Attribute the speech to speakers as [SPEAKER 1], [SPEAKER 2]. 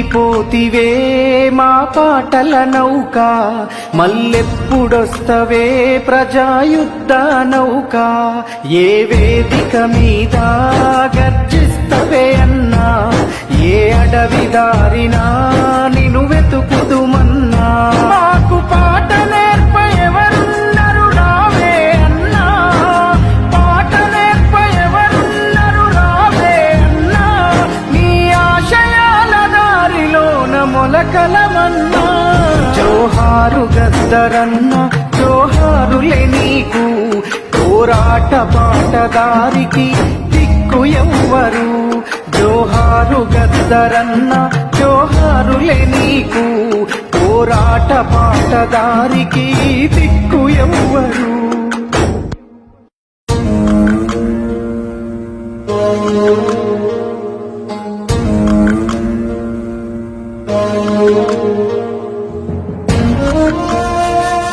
[SPEAKER 1] పోతివే మా పాటల నౌక మల్లెప్పుడొస్తవే ప్రజాయుద్ధ నౌక ఏ వేదిక మీద గర్జిస్తవే అన్నా ఏ అడవి దారినా నిన్ను వెతుకుదుమన్నా మాకు పాట నేర్ప ఎవరున్నారు రావే అన్నా పాట నేర్ప ఎవరున్నారు రావే అన్నా నీ ఆశయాల దారిలోన మొలకలమన్నా జోహారు గద్దరన్న జోహారులే నీకు పోరాట పాటదారికి దిక్కు ఎవ్వరు జోహారు గద్దరన్న జోహారులే నీకు పోరాట పాటదారికి దిక్కు ఎవ్వరు Oh